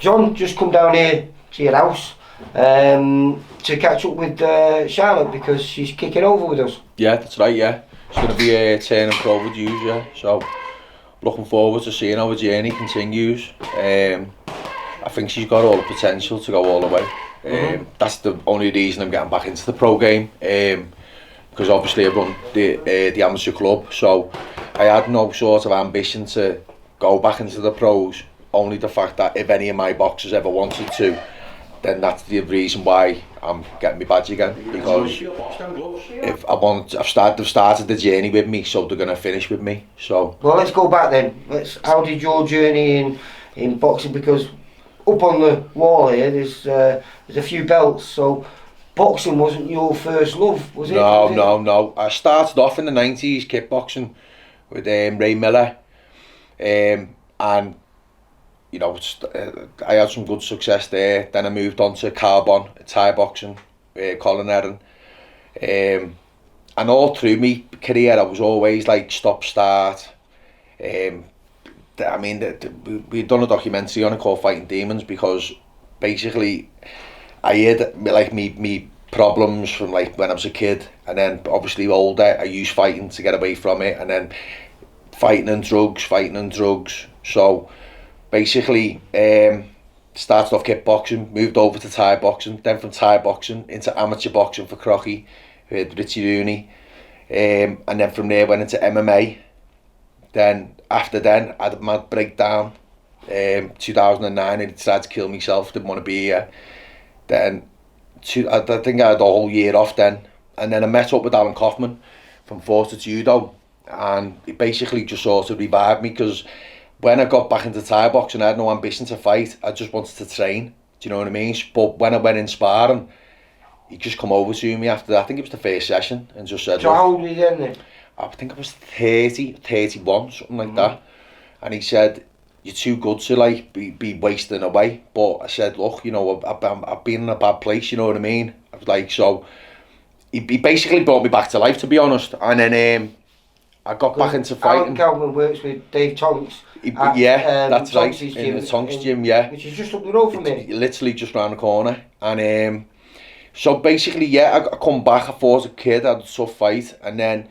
John just come down here to your house to catch up with Charlotte because she's kicking over with us. Yeah, that's right, yeah. It's going to be turning pro with you, yeah. So, looking forward to seeing how her journey continues. I think she's got all the potential to go all the way. That's the only reason I'm getting back into the pro game. Because obviously I run the amateur club, so I had no sort of ambition to go back into the pros. Only the fact that if any of my boxers ever wanted to, then that's the reason why I'm getting my badge again. Because if I've started the journey with me, so they're gonna finish with me. So well, let's go back then. How did your journey in boxing? Because up on the wall here, there's a few belts. So boxing wasn't your first love, was it? No. I started off in the 90s kickboxing with Ray Miller, and you know, I had some good success there. Then I moved on to carbon, Thai boxing, Colin Erin. And all through my career, I was always like stop-start. I mean, we'd done a documentary on it called Fighting Demons because basically I had like me problems from like when I was a kid, and then obviously older, I used fighting to get away from it, and then fighting and drugs. So basically, started off kickboxing, moved over to Thai boxing, then from Thai boxing into amateur boxing for Crocky, with Richie Rooney, and then from there went into MMA. Then after then, I had a mad breakdown. 2009, I decided to kill myself. Didn't want to be here. Then I think I had a whole year off then, and then I met up with Alan Kaufman from Forza Judo, and he basically just sort of revived me because when I got back into Thai boxing, I had no ambition to fight. I just wanted to train. Do you know what I mean? But when I went in sparring, he just come over to me after that. I think it was the first session, and just said, so how old were you then? I think I was 30, 31, something like that. And he said, you're too good to like be wasting away. But I said, look, you know, I've been in a bad place, you know what I mean? I was like, so he basically brought me back to life, to be honest. And then I got back into fighting. Alan Kaufman works with Dave Tonks. That's right, in the Tonks gym, yeah. Which is just up the road from me. Literally just round the corner. And so basically, yeah, I come back, I fought as a kid, I had a tough fight, and then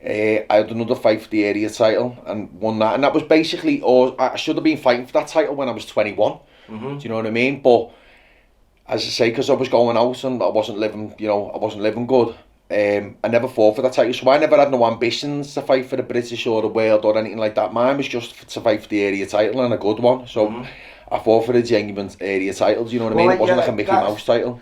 I had another fight for the area title and won that, and that was basically, I should have been fighting for that title when I was 21. Do you know what I mean? But as I say, because I was going out and I wasn't living good, I never fought for that title, so I never had no ambitions to fight for the British or the world or anything like that. Mine was just to fight for the area title, and a good one. So I fought for the genuine area title, do you know what I mean? It wasn't like a Mickey Mouse title.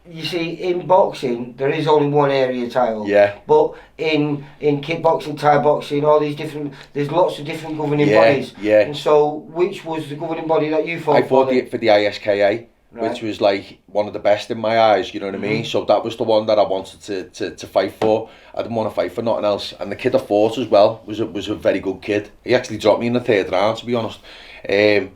You see, in boxing, there is only one area title. Yeah. But in kickboxing, Thai boxing, all these different, there's lots of different governing bodies. Yeah. And so, which was the governing body that you fought for? I fought for the ISKA, right, which was like one of the best in my eyes, you know what I mean? So that was the one that I wanted to fight for. I didn't want to fight for nothing else. And the kid I fought as well was a very good kid. He actually dropped me in the third round, to be honest. And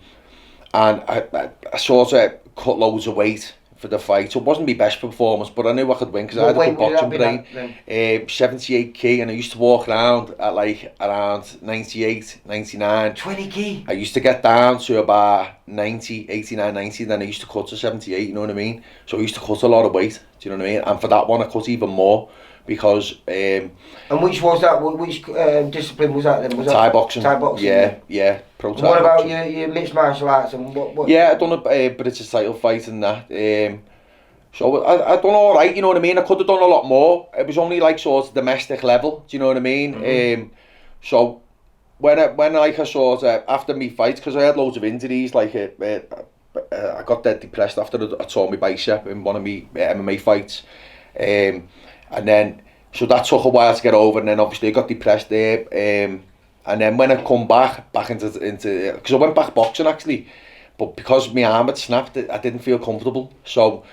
I sort of cut loads of weight for the fight. So it wasn't my best performance, but I knew I could win because I had a good boxing brain. 78 kg, and I used to walk around at like around 98, 99. 20 kg? I used to get down to about 90, 89, 90, then I used to cut to 78, you know what I mean? So I used to cut a lot of weight, do you know what I mean? And for that one I cut even more because... and which was that? Which discipline was that then? Was Thai that boxing. Thai boxing? Yeah. Pro Thai. What about your mixed martial arts and what? Yeah, I done a British title fight and that. So I done all right, you know what I mean? I could have done a lot more. It was only like sort of domestic level, do you know what I mean? So when I sort of, after me fights, because I had loads of injuries, like I got dead depressed after I tore my bicep in one of my MMA fights. And then, so that took a while to get over, and then obviously I got depressed there. And then when I come back into because I went back boxing actually, but because my arm had snapped, I didn't feel comfortable. So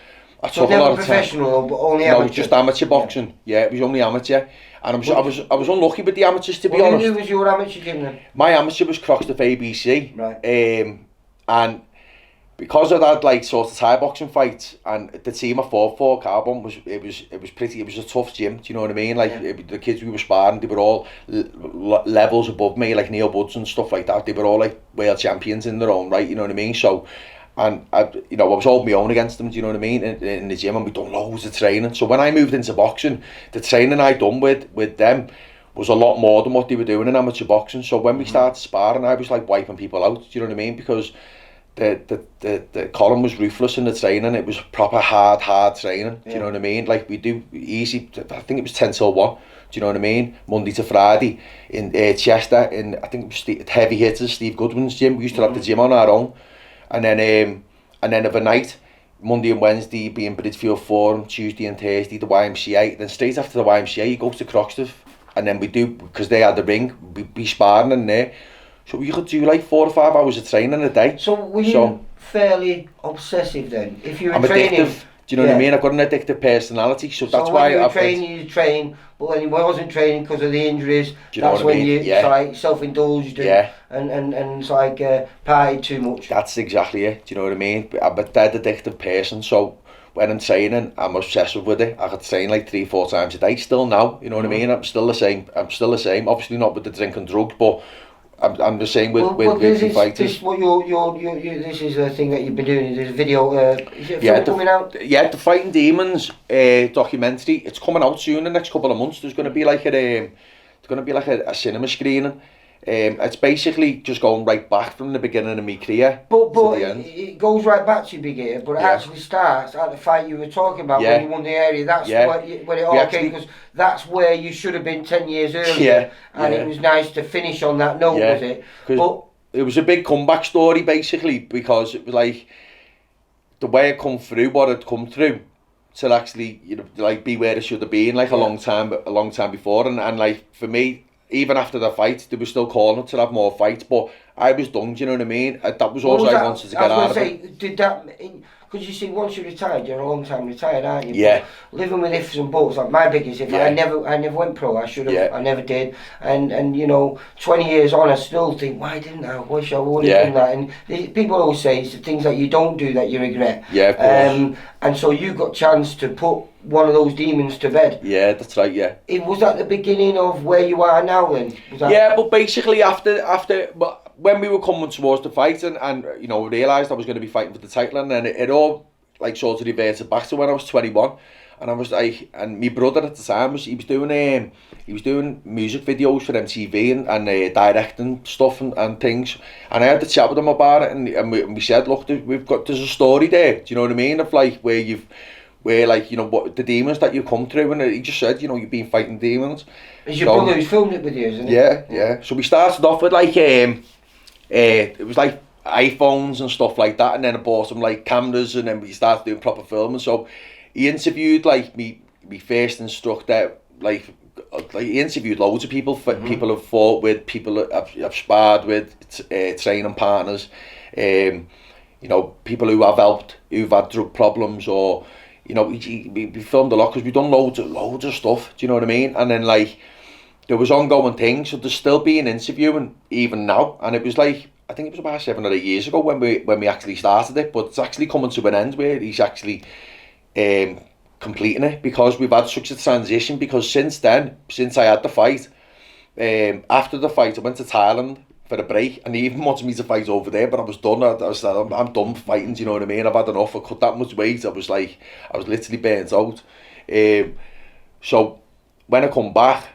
I took a lot of professional, but only amateur? No, just amateur boxing. Yeah, it was only amateur. And I was unlucky with the amateurs, to be honest. Who was your amateur gym then? My amateur was Halewood ABC. Right. And because I'd had like sort of Thai boxing fights, and the team I fought for, Carbon, was a tough gym, do you know what I mean? Like the kids we were sparring, they were all levels above me, like Neil Budds and stuff like that. They were all like world champions in their own right, you know what I mean? So And I was holding my own against them, do you know what I mean, in the gym, and we done loads of training. So when I moved into boxing, the training I done with them was a lot more than what they were doing in amateur boxing. So when we started sparring, I was like wiping people out, do you know what I mean, because the Colin was ruthless in the training. It was proper hard training, do you know what I mean, like we do easy, I think it was 10 till 1, do you know what I mean, Monday to Friday in Chester, in I think it was Heavy Hitters, Steve Goodwin's gym. We used to have the gym on our own. And then overnight, Monday and Wednesday being Bridgefield Forum, Tuesday and Thursday the YMCA. Then straight after the YMCA, you go to Croxteth, and then we do, because they had the ring, we be sparring in there. So you could do like 4 or 5 hours of training a day. So were you fairly obsessive then? If you were I'm training, addictive. Do you know what I mean? I've got an addictive personality, so that's why you train, but when you wasn't training because of the injuries, that's when you like self-indulged and it's like partied too much. That's exactly it, do you know what I mean? I'm a dead addictive person, so when I'm training, I'm obsessive with it. I could train like 3-4 times a day still now, you know what I mean? I'm still the same, obviously not with the drink and drugs, but I'm the same with fighters. This what this is a thing that you've been doing. There's a video. Is it a film coming out? Yeah, the Fighting Demons documentary. It's coming out soon. In the next couple of months, there's going to be like a cinema screening. It's basically just going right back from the beginning of my career but to the end. It goes right back to your beginning, but it actually starts at the fight you were talking about when you won the area. That's where it all came, because that's where you should have been 10 years earlier, and it was nice to finish on that note, was it? But it was a big comeback story basically, because it was like the way it come through, what it come through, to actually like be where it should have been like a long time before, and like for me, even after the fight, they were still calling to have more fights, but I was done, do you know what I mean? That was all I wanted to get out of it. Did that, because you see, once you're retired, you're a long time retired, aren't you? Yeah. But living with ifs and buts, like my biggest if, I never went pro, I should have, I never did, and 20 years on, I still think, why didn't I? Wish I would have done that. And people always say it's the things that you don't do that you regret. Yeah, of course. And so you got chance to put one of those demons to bed. Yeah, that's right, yeah. Was that the beginning of where you are now then? But basically after when we were coming towards the fight and realised I was going to be fighting for the title, and then it all like sort of reverted back to when I was 21, and I was like, and my brother at the time he was doing music videos for MTV and directing stuff and things, and I had to chat with him about it, and we said, look, there's a story there, do you know what I mean, of like where like, what the demons that you come through, and he just said, you've been fighting demons. It's your brother who's filmed it with you, isn't it? Yeah. So we started off with like it was like iPhones and stuff like that, and then I bought some like cameras, and then we started doing proper filming. So he interviewed like me first instructor, like he interviewed loads of people, people have fought with, people have sparred with, training partners, people who have helped, who've had drug problems, or we filmed a lot because we've done loads of stuff, do you know what I mean? And then like there was ongoing things, so there's still being interviewing even now, and it was like, I think it was about 7 or 8 years ago when we actually started it, but it's actually coming to an end where he's actually completing it, because we've had such a transition, because since I had the fight, after the fight I went to Thailand for a break, and he even wanted me to fight over there, but I was done. I said, I'm done fighting, do you know what I mean? I've had enough. I cut that much weight. I was literally burnt out. So when I come back,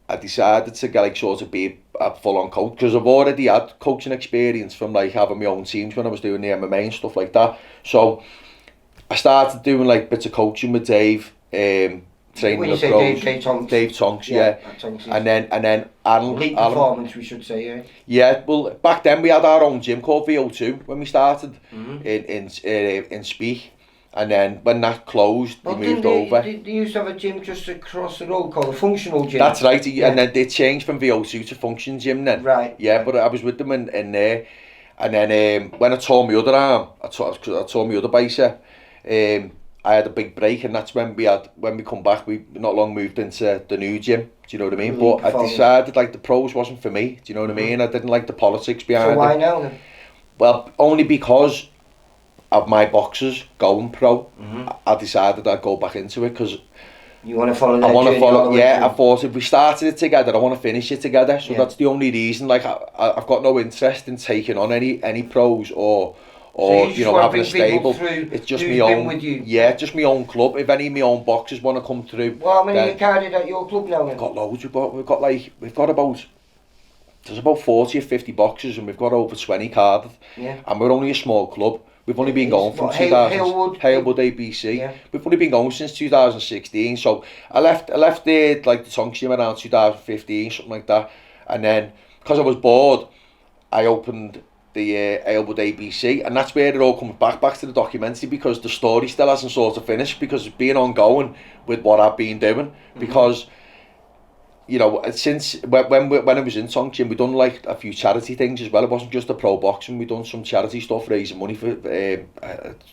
I decided to get like sort of be a full-on coach, because I've already had coaching experience from like having my own teams when I was doing the MMA and stuff like that. So I started doing like bits of coaching with Dave, training when you the say pros. Dave Tonks, yeah. And then Alan. Elite performance, we should say, yeah. Yeah, well, back then we had our own gym called VO2 when we started in Speak, and then when that closed, we moved over. They used to have a gym just across the road called a functional gym. That's right, and then they changed from VO2 to function gym then. Right. Yeah, but I was with them in there, and then when I tore my other arm, I tore my other bicep, I had a big break, and that's when we come back, we not long moved into the new gym, do you know what I mean? But I decided like the pros wasn't for me, do you know what I mean? I didn't like the politics behind it. So why now then? Well, only because of my boxers going pro, I decided I'd go back into it, because you want to follow that journey. I thought if we started it together, I want to finish it together. So that's the only reason. Like I've got no interest in taking on any pros or or so you know, having a stable. It's just my own. With you. Yeah, just my own club. If any of my own boxers want to come through. Well, how many are carded at your club now? Then? We've got loads. We've got about. There's about 40 or 50 boxers, and we've got over 20 carded. Yeah. And we're only a small club. We've only been going from 2000. Halewood ABC. Yeah. We've only been going since 2016. So I left the Tonks gym around 2015, something like that. And then because I was bored, I opened the Halewood ABC, and that's where it all comes back to the documentary, because the story still hasn't sort of finished, because it's been ongoing with what I've been doing. Because you know, since when I was in Tonks gym, we done like a few charity things as well. It wasn't just the pro boxing. We done some charity stuff, raising money for a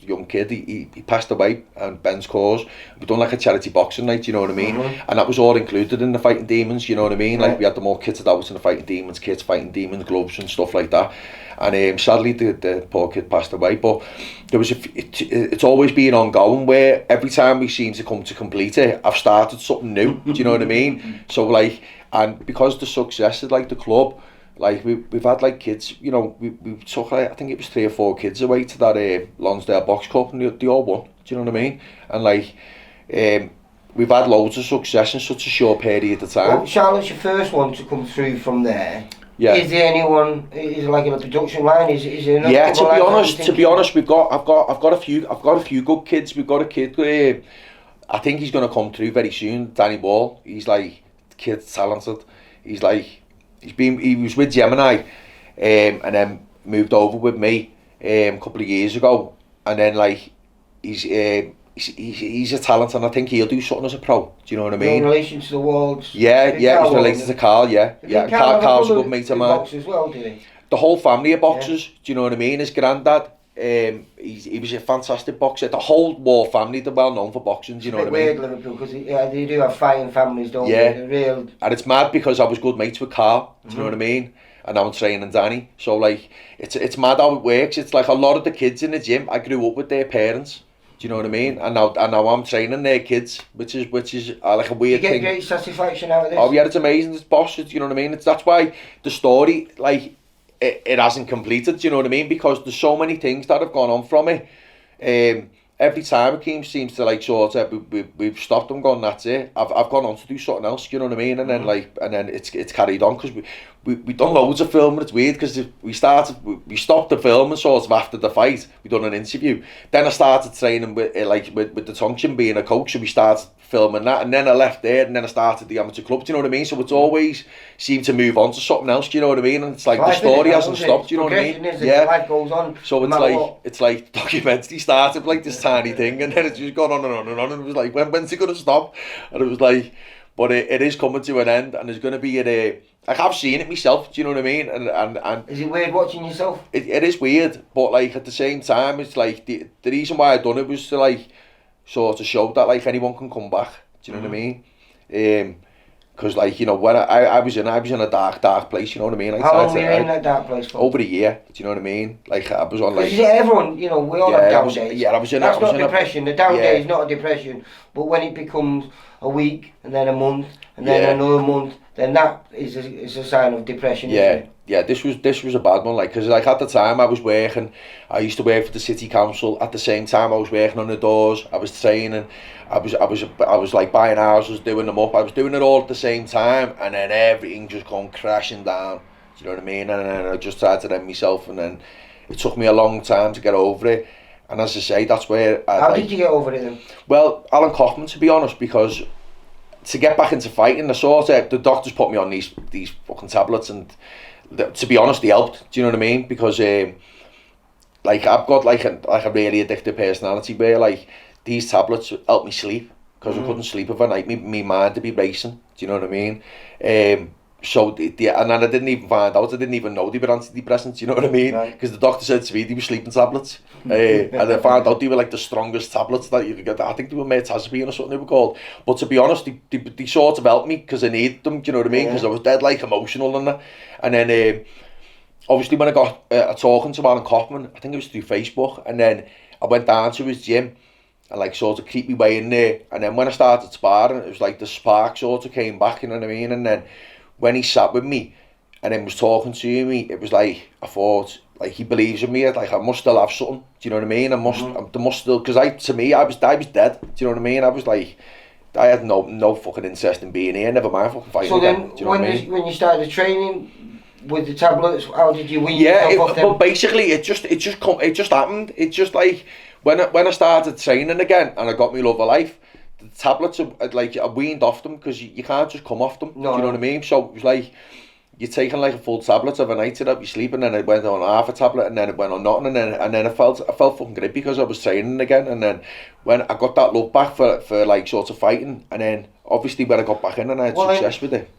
young kid. He passed away on Ben's cause. We done like a charity boxing night, you know what I mean? And that was all included in the Fighting Demons, you know what I mean? Like we had them all kitted out in the Fighting Demons kits, Fighting Demons gloves and stuff like that. And sadly the poor kid passed away, but there was it's always been ongoing, where every time we seem to come to complete it, I've started something new. Do you know what I mean? So like, and because the success of like the club, like we've had like kids, you know, we took like, I think it was 3 or 4 kids away to that Lonsdale Box Cup, and they all won. Do you know what I mean? And like we've had loads of success in such a short period of time. Well, Charlotte's your first one to come through from there. Yeah. Is there anyone? Is it like in a production line? Is there another? Yeah. To be honest, I've got a few good kids. We've got a kid. I think he's going to come through very soon. Danny Wall. He's like, the kid's talented. He's like, he was with Gemini, and then moved over with me a couple of years ago, and then like he's a talent, and I think he'll do something as a pro. Do you know what I mean? In relation to the Walls. Yeah, he's related to Carl. Yeah. Carl's a good mate of mine. As well, did he? The whole family of boxers. Yeah. Do you know what I mean? His granddad, he was a fantastic boxer. The whole Wall family, they're well known for boxing. Do you know what I mean? It's weird, Liverpool, because they do have fighting families, don't they? Real. And it's mad, because I was good mates with Carl. Do you know what I mean? And now I'm training Danny. So like, it's mad how it works. It's like a lot of the kids in the gym, I grew up with their parents. Do you know what I mean? And now I'm training their kids, which is like a weird thing. You get great satisfaction out of this. Oh yeah, it's amazing. It's boss. You know what I mean? That's why the story, like, it hasn't completed. Do you know what I mean? Because there's so many things that have gone on from it. Every time it seems to like sort of we've stopped and gone, that's it. I've gone on to do something else. You know what I mean? And then it's carried on, because we done loads of filming. It's weird, because we stopped the filming sort of after the fight. We done an interview. Then I started training with the Tonks gym, being a coach, so we started filming that, and then I left there, and then I started the amateur club. Do you know what I mean? So it's always seemed to move on to something else. Do you know what I mean? And it's like the story hasn't stopped. Do you know what I mean? Yeah. Life goes on. So it's like the documentary started like this tiny thing, and then it's just gone on and on and on. And it was like, when's it going to stop? And it was like, but it is coming to an end, and there's going to be like, I've seen it myself. Do you know what I mean? And is it weird watching yourself? It is weird, but like at the same time, it's like the reason why I done it was to like sort of show that like anyone can come back. Do you know what I mean? Because like, you know, when I was in a dark place. You know what I mean? Like, how long were you in that dark place for? Over a year. Do you know what I mean? Like I was on like. Everyone, you know, we all have down days. Yeah, I was in. That's not depression. The down day is not a depression, but when it becomes a week and then a month and then another month, then that is a sign of depression. Isn't it? Yeah, this was a bad one, like, because like at the time I was working, I used to work for the city council. At the same time I was working on the doors, I was training, I was like buying houses, doing them up. I was doing it all at the same time, and then everything just gone crashing down. Do you know what I mean? And then I just tried to end myself, and then it took me a long time to get over it. And as I say, that's where how did you get over it then? Well, Alan Kaufman, to be honest, because to get back into fighting, the doctors put me on these fucking tablets, and to be honest, they helped. Do you know what I mean? Because like I've got like a really addictive personality, where like these tablets help me sleep, because I couldn't sleep overnight. Me mind to be racing. Do you know what I mean? So and then I didn't even find out. I didn't even know they were antidepressants. You know what I mean? Because the doctor said to me they were sleeping tablets, and I found out they were like the strongest tablets that you could get. I think they were mirtazapine or something they were called. But to be honest, they sort of helped me, because I needed them. Do you know what I mean? Because I was dead like emotional and that. And then obviously when I got talking to Alan Kaufman, I think it was through Facebook, and then I went down to his gym and like sort of keep me way in there. And then when I started sparring, it was like the spark sort of came back. You know what I mean? And then when he sat with me and then was talking to me, it was like, I thought, like he believes in me. Like I must still have something. Do you know what I mean? There must still, because to me I was dead. Do you know what I mean? I was like, I had no fucking interest in being here. Never mind fucking fighting. So again. then, Do you know what I mean? when you started training with the tablets, how did you wean Yeah, yourself off them? but basically it just happened. It just like when I started training again and I got my love of life, the tablets I weaned off them, because you can't just come off them. No, do you know what I mean? So it was like you're taking like a full tablet overnight to help you sleep, and then it went on half a tablet, and then it went on nothing, and then I felt fucking great because I was training again. And then when I got that love back for like sort of fighting, and then obviously when I got back in and I had success with it.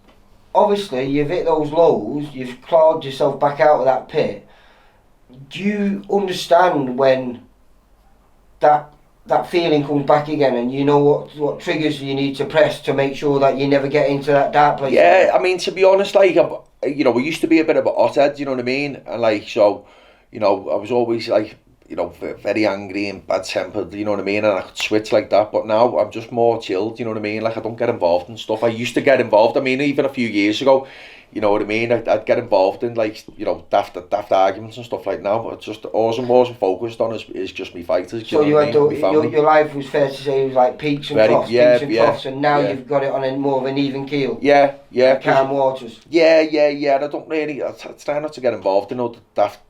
Obviously you've hit those lows, you've clawed yourself back out of that pit. Do you understand when that feeling comes back again, and you know what triggers you need to press to make sure that you never get into that dark place? Yeah, I mean, to be honest, like, we used to be a bit of a hothead, you know what I mean? And like, so, I was always like, very angry and bad tempered, you know what I mean? And I could switch like that, but now I'm just more chilled, you know what I mean? Like, I don't get involved in stuff. I used to get involved, I mean, even a few years ago, you know what I mean? I'd get involved in like, daft arguments and stuff like now. It's just all I'm focused on is just me fighters. So you had your life was, fair to say, it was like peaks and troughs, and now you've got it on a more of an even keel. Yeah. Like calm waters. Yeah. And I don't really, I try not to get involved in all the daft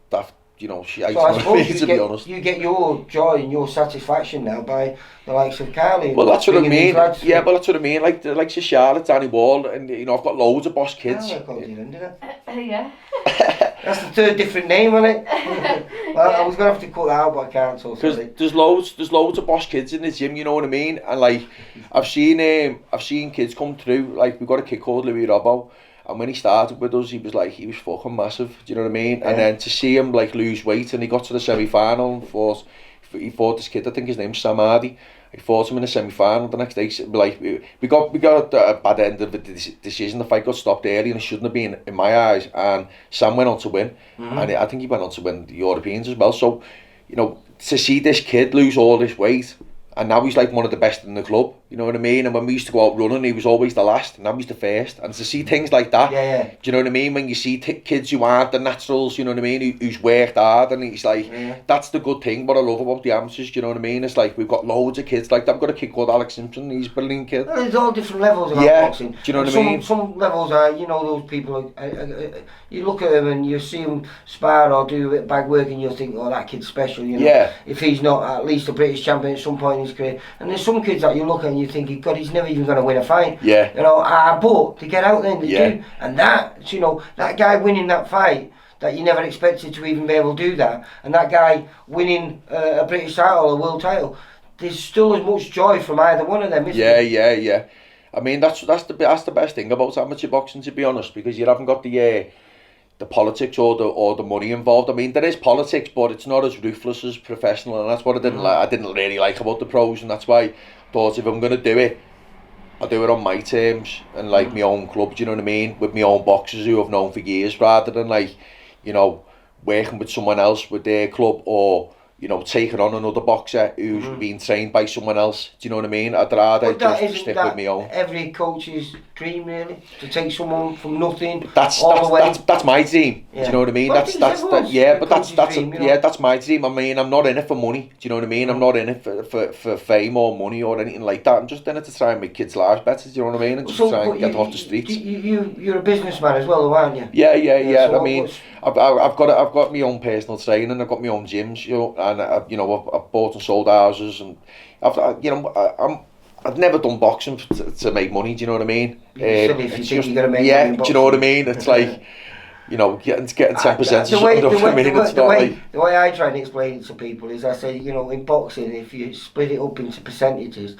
shit. So I suppose to be honest. You get your joy and your satisfaction now by the likes of Carly. Well, that's what I mean. Yeah, but that's what I mean. Like Charlotte, Danny Wall, and I've got loads of boss kids. I called you then, didn't I? Yeah. That's the third different name, isn't it? Well, I was gonna have to cut that out, but I can't. So sorry. There's loads of boss kids in the gym. You know what I mean? And like, I've seen kids come through. Like, we've got a kid called Louis Robbo. And when he started with us, he was fucking massive. Do you know what I mean? Yeah. And then to see him like lose weight, and he got to the semi-final and he fought this kid. I think his name's Sam Hardy. He fought him in the semi-final the next day. Like, we got a bad end of the decision. The fight got stopped early, and it shouldn't have been, in my eyes. And Sam went on to win, and I think he went on to win the Europeans as well. So, to see this kid lose all this weight. And now he's like one of the best in the club, you know what I mean? And when we used to go out running, he was always the last, and now he's the first. And to see things like that, do you know what I mean? When you see kids who aren't the naturals, you know what I mean? Who's worked hard, and he's like, that's the good thing. What I love about the amateurs, do you know what I mean? It's like, we've got loads of kids like that. I've got a kid called Alex Simpson, he's a brilliant kid. Well, there's all different levels of boxing. Do you know what I mean? Some levels are, those people, you look at them and you see them spar or do a bit of bag work, and you'll think, oh, that kid's special, if he's not at least a British champion at some point in his career. And there's some kids that you look at and you think, God, he's never even going to win a fight. But they get out there and they do. And that, that guy winning that fight, that you never expected to even be able to do that, and that guy winning a British title, a world title, there's still as much joy from either one of them, isn't there? Yeah. I mean, that's the best thing about amateur boxing, to be honest, because you haven't got the politics or the money involved. I mean, there is politics, but it's not as ruthless as professional, and that's what I didn't really like about the pros, and that's why I thought, if I'm going to do it, I'll do it on my terms and like my own club, do you know what I mean? With my own boxers who I've known for years, rather than like, working with someone else with their club, or taking on another boxer who's being trained by someone else. Do you know what I mean? I'd rather just stick with my own. Every coach's dream, really, to take someone from nothing. That's my dream. Yeah. Do you know what I mean? Well, that's my dream. I mean, I'm not in it for money. Do you know what I mean? I'm not in it for fame or money or anything like that. I'm just in it to try and make kids' lives better. Do you know what I mean? And just try and get off the streets. You're a businessman as well, aren't you? Yeah. So I mean, I've got my own personal training. I've got my own gyms. And I've bought and sold houses, and I've never done boxing to make money. Do you know what I mean? It's just, you gotta make money. Do you know what I mean? It's like, getting 10%. The way I try and explain it to people is, I say, in boxing, if you split it up into percentages,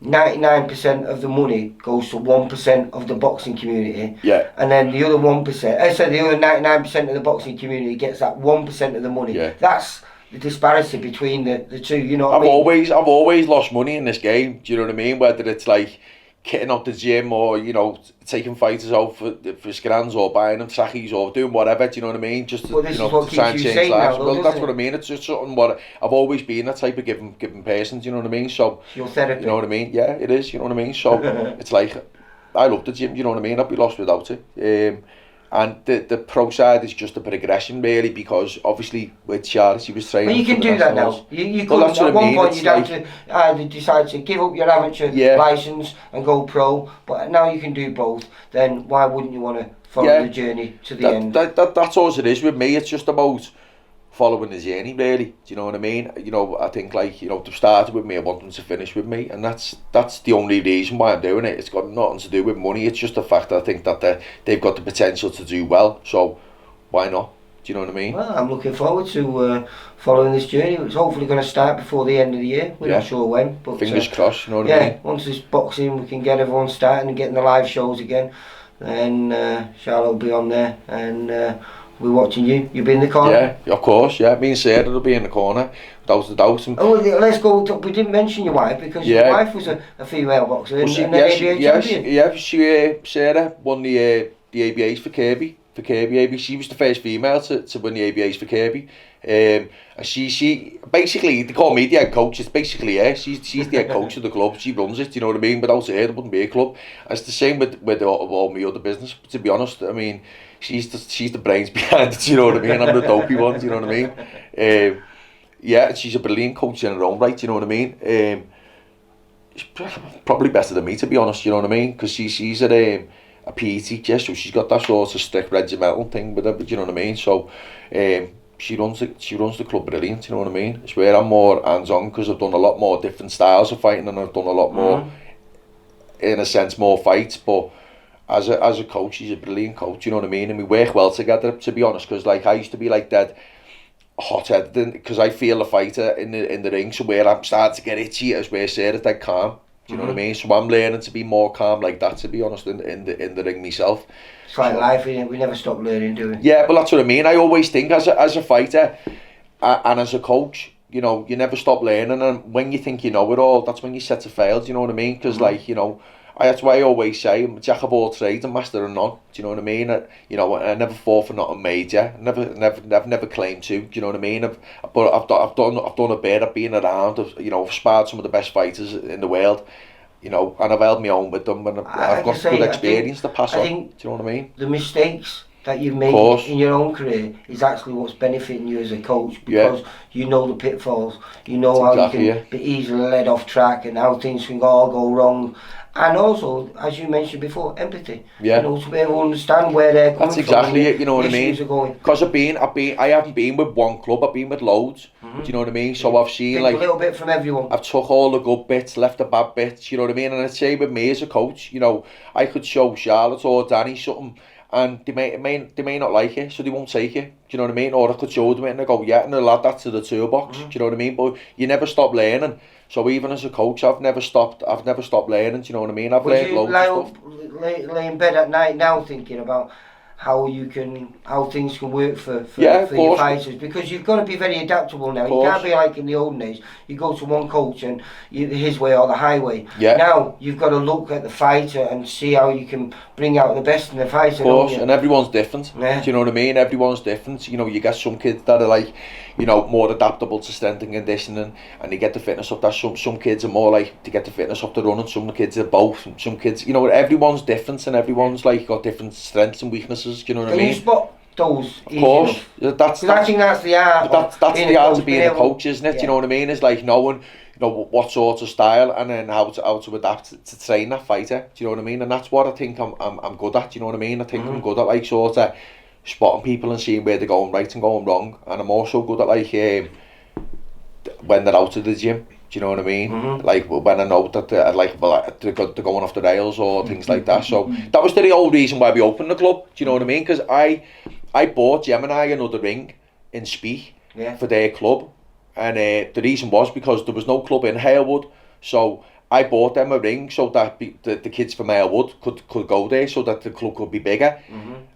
99% of the money goes to 1% of the boxing community. Yeah. And then the other 1%, I said the other 99% of the boxing community gets that 1% of the money. Yeah. That's the disparity between the two, I've always lost money in this game, do you know what I mean? Whether it's like kitting out the gym, or taking fighters out for scrans, or buying them trackies, or doing whatever, do you know what I mean? Just to, to try and change lives. Well, that's what I mean. It's just something what I've always been, that type of giving person, do you know what I mean? So your therapy. You know what I mean? Yeah, it is, you know what I mean? So it's like, I love the gym, you know what I mean? I'd be lost without it. And the pro side is just a progression really, because obviously with Charlotte she was training. But you can do that now. You could, at one point you'd have to either decide to give up your amateur licence and go pro, but now you can do both. Then why wouldn't you want to follow the journey to the end? That's all it is with me. It's just about following the journey really. Do you know what I mean? You know, I think like, you know, to start with me, I want them to finish with me, and that's the only reason why I'm doing it. It's got nothing to do with money. It's just the fact that I think that they've got the potential to do well, so why not? Do you know what I mean? Well, I'm looking forward to following this journey. It's hopefully going to start before the end of the year. We're not sure when, but fingers crossed. You know what I mean? Yeah, once this boxing, we can get everyone starting and getting the live shows again, then Charlotte will be on there, and we're watching you. You'll be in the corner. Yeah, of course. Yeah, me and Sarah will be in the corner, without a doubt. Oh, let's go. We didn't mention your wife, because your wife was a female boxer and an ABA champion. Sarah won the ABAs for Kirby. For Kirby AB, she was the first female to win the ABAs for Kirby. And she basically, they call me the head coach. It's basically her. She's the head coach of the club. She runs it. You know what I mean? Without her, there wouldn't be a club. And it's the same with all my other business. To be honest, I mean, she's the brains behind it. You know what I mean? I'm the dopey one. You know what I mean? Yeah, she's a brilliant coach in her own right. You know what I mean? She's probably better than me, to be honest. You know what I mean? Because she's a PE teacher, so she's got that sort of strict regimental thing with her. Do you know what I mean? So she runs the club brilliant. You know what I mean? It's where I'm more hands-on, because I've done a lot more different styles of fighting, and I've done a lot more, in a sense, more fights. But as a coach, she's a brilliant coach. You know what I mean? And we work well together, to be honest. Because like I used to be like that, hot-headed, because I feel a fighter in the ring. So where I'm starting to get itchy is where Sarah's dead calm. Do you know what I mean? So I'm learning to be more calm like that, to be honest, in the ring myself. It's like life, isn't it? We never stop learning, do we? Yeah, but that's what I mean. I always think as a fighter and as a coach, you know, you never stop learning, and when you think you know it all, that's when you set to fail. Do you know what I mean? Because like, you know, that's why I always say I'm a jack of all trades and master of none. Do you know what I mean? You know, I never fought for nothing major. Never claimed to. Do you know what I mean? But I've done a bit. I've been around. I've sparred some of the best fighters in the world. You know, and I've held my own with them, and I've got good experience to pass on. Do you know what I mean? The mistakes that you've made in your own career is actually what's benefiting you as a coach, because you know the pitfalls. You know how you can be easily led off track, and how things can all go wrong. And also, as you mentioned before, empathy. Yeah. You know, to be able to understand where they're coming from. That's exactly it. You know what I mean? Because I haven't been with one club. I've been with loads. Do you know what I mean? So I've seen like a little bit from everyone. I've took all the good bits, left the bad bits. You know what I mean? And I'd say with me as a coach, you know, I could show Charlotte or Danny something, and they may not like it, so they won't take it. Do you know what I mean? Or I could show them it and they go, yeah, and they'll add that to the toolbox. Do you know what I mean? But you never stop learning. So even as a coach, I've never stopped learning. Do you know what I mean? I've learned loads of stuff. Lay in bed at night now thinking about how things can work for your fighters, because you've got to be very adaptable now. You can't be like in the old days. You go to one coach and his way or the highway. Yeah. Now you've got to look at the fighter and see how you can bring out the best in the fighter. Of course, and everyone's different. Yeah. Do you know what I mean? Everyone's different. You know, you get some kids that are like, you know, more adaptable to strength and conditioning, and they get the fitness up. That some kids are more like to get the fitness up to running. Some kids are both. Some kids, you know, everyone's different, and everyone's like got different strengths and weaknesses. Do you know what I mean? Can you spot those? Of course. I think that's the art. That's the art of being a coach, isn't it? Yeah. Do you know what I mean? It's like knowing, you know, what sort of style, and then how to adapt to train that fighter. Do you know what I mean? And that's what I think I'm good at. Do you know what I mean? I think I'm good at like sort of spotting people and seeing where they're going right and going wrong, and I'm also good at like when they're out of the gym. Do you know what I mean? Like when I know that they're going off the rails or things like that. So that was the whole reason why we opened the club. Do you know what I mean? Because I bought Gemini another ring in Speak for their club, and the reason was because there was no club in Halewood, so I bought them a ring so that the kids from Halewood could go there, so that the club could be bigger.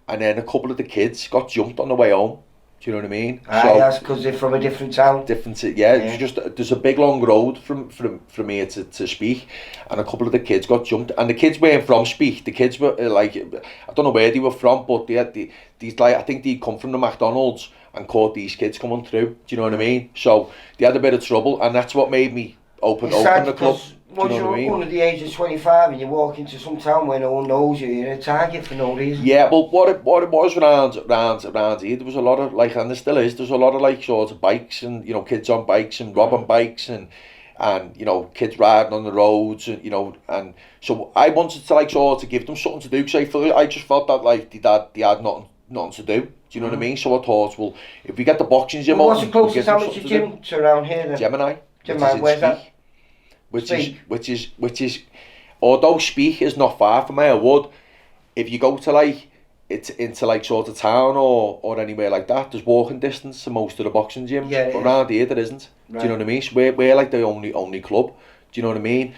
And then a couple of the kids got jumped on the way home. Do you know what I mean? So that's because they're from a different town. It's just there's a big long road from here to Speak, and a couple of the kids got jumped, and the kids weren't from Speak. The kids were like, I don't know where they were from, but they had these like, I think they'd come from the McDonald's and caught these kids coming through. Do you know what I mean? So they had a bit of trouble, and that's what made me open the club. Once you're under the age of 25 and you walk into some town where no one knows you, you're a target for no reason. Yeah, but what it was around here, there was a lot of, like, and there still is, there's a lot of, like, sort of bikes and, you know, kids on bikes and robbing bikes and you know, kids riding on the roads and, you know, and so I wanted to, like, sort of give them something to do, because I just felt that, like, they had nothing to do. Do you know what I mean? So I thought, well, if we get the boxing gym what's the closest amateur gym to around here then? Gemini. Where's that? Which is, although Speak is not far from Halewood, if you go to, like, it's into, like, sort of town or anywhere like that, there's walking distance to most of the boxing gyms. Yeah, but around here there isn't. Right. Do you know what I mean? So we're like the only club. Do you know what I mean?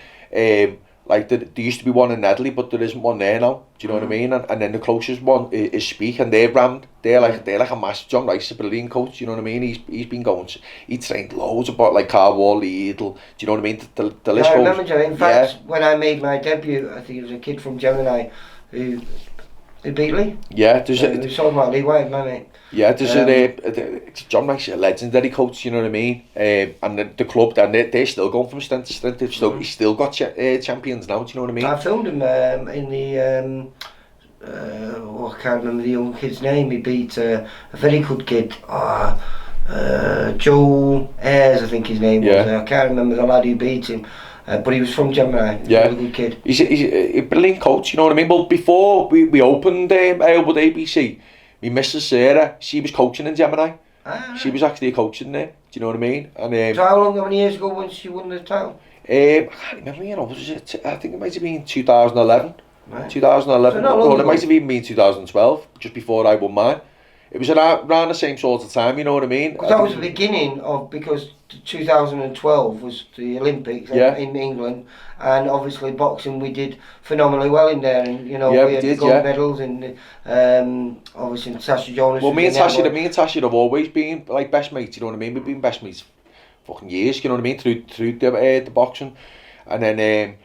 Like there used to be one in Nedley, but there isn't one there now. Do you know what I mean? And then the closest one is Speak, and they're brand. They're like a massive. John Rice is a brilliant coach. Do you know what I mean? He's been going. He trained loads about, like, Carwall, Lidl. Do you know what I mean? The list goes. I remember, Joe. In fact, when I made my debut, I think it was a kid from Gemini who beat Lee. Yeah, there's we were talking about Lee White, my mate. Yeah, there's John Rice, a legendary coach. You know what I mean? And the club, and they're still going from strength to strength. He's still got champions now. Do you know what I mean? I filmed him in the. I can't remember the young kid's name. He beat a very good kid. Jon Edge, I think his name was. I can't remember the lad who beat him. But he was from Gemini. Yeah, a good kid. He's a brilliant coach. You know what I mean? Well, before we opened Halewood ABC, my missus Sarah, she was coaching in Gemini. She was actually coaching there. Do you know what I mean? And so how many years ago when she won the title? I can't remember. You know, I think it might have been 2011. Right. 2011. Or it might have even been 2012, just before I won mine. It was around the same sort of time, you know what I mean? That was the beginning of, because 2012 was the Olympics in England, and obviously boxing, we did phenomenally well in there, and you know, we had gold medals, and obviously Natasha Jonas. Well, me and Tasha have always been, like, best mates, you know what I mean? We've been best mates fucking years, you know what I mean, through the boxing. And then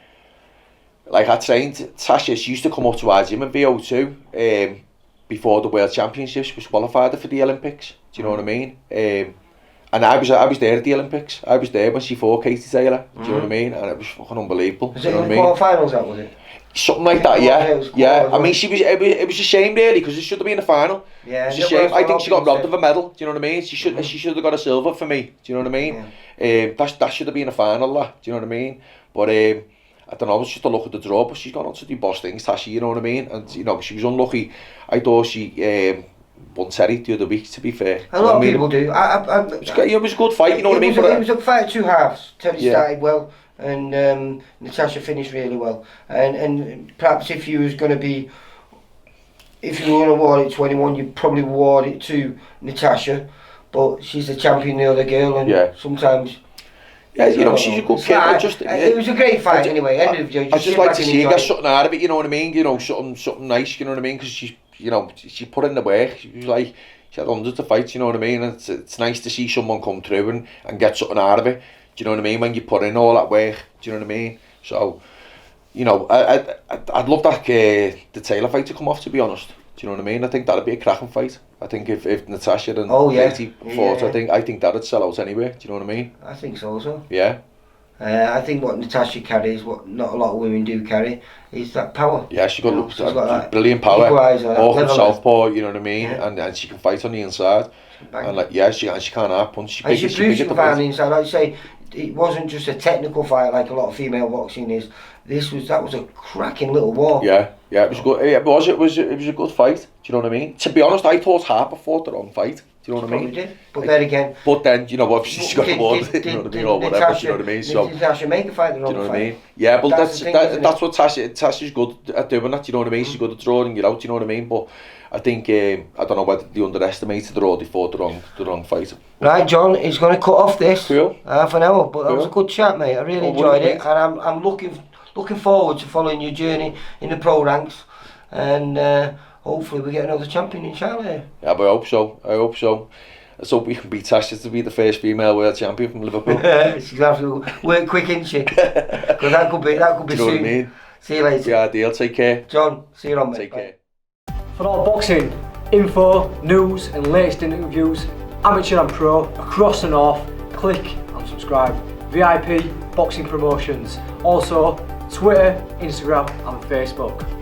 like, I trained Tasha. She used to come up to our gym in VO2 before the World Championships, was qualified for the Olympics. Do you know what I mean? And I was there at the Olympics. I was there when she fought Katie Taylor. Do you know what I mean? And it was fucking unbelievable. Was it in the quarterfinals, that was it? Something like that, yeah. I mean, it was a shame, really, because it should have been a final. Yeah, it's a shame. I think she got robbed of a medal. Do you know what I mean? She should have got a silver for me. Do you know what I mean? Yeah. That should have been a final, that. Do you know what I mean? But I don't know, it's just a look at the draw, but she's gone on to do boss things, Tasha, you know what I mean? And, you know, she was unlucky. I thought she won Terry the other week, to be fair. A lot of people do. It was a good fight, you know what I mean? It was a fight of two halves. Terry started well, and Natasha finished really well. And perhaps if you were going to award it to anyone, you'd probably award it to Natasha. But she's the champion, the other girl, and sometimes... Yeah, you know, she's a good kid. It was a great fight anyway. End of the day. I just like to see her get something out of it, you know what I mean? You know, something nice, you know what I mean? Because she put in the work. She had hundreds of fights, you know what I mean? And it's nice to see someone come through and get something out of it. Do you know what I mean? When you put in all that work, do you know what I mean? So, you know, I'd love that the Taylor fight to come off, to be honest. Do you know what I mean? I think that'd be a cracking fight. I think if Natasha and Katie fought, I think that'd sell out anyway. Do you know what I mean? I think so also. Yeah. I think what Natasha carries, what not a lot of women do carry, is that power. Yeah, she's got brilliant power. Awesome southpaw, you know what I mean? Yeah. And she can fight on the inside. And like, she can't out punch. She proves she can fight on the inside. Like you say, it wasn't just a technical fight like a lot of female boxing is. That was a cracking little war. Yeah, it was good. It was a good fight. Do you know what I mean? To be honest, I thought Harper fought the wrong fight. Do you know what I mean? Did. But then again. But then, you know, obviously she got the award. You know what I mean, or whatever. Do you know what I mean? So. Did Natasha make a fight the wrong fight? Do you know what I mean? Yeah, but that's what Tasha's good at doing that. Do you know what I mean? She's good at drawing it out. Do you know what I mean? But I think I don't know whether they underestimated her or they fought the wrong fight. Right, John, he's going to cut off this. Cool. Half an hour, but that was a good chat, mate. I really enjoyed it, and I'm looking forward to following your journey in the pro ranks, and hopefully we get another champion in Charlotte. Yeah, but I hope so. Let's hope we can beat Tasha to be the first female world champion from Liverpool. She's going to have to work quick, isn't she? Because that could be Do you know soon. What I mean? See you later. Yeah, ideal. Take care. John, see you on, mate. Take care. For all boxing, info, news and latest interviews, amateur and pro, across the north, click and subscribe. VIP Boxing Promotions. Also Twitter, Instagram and Facebook.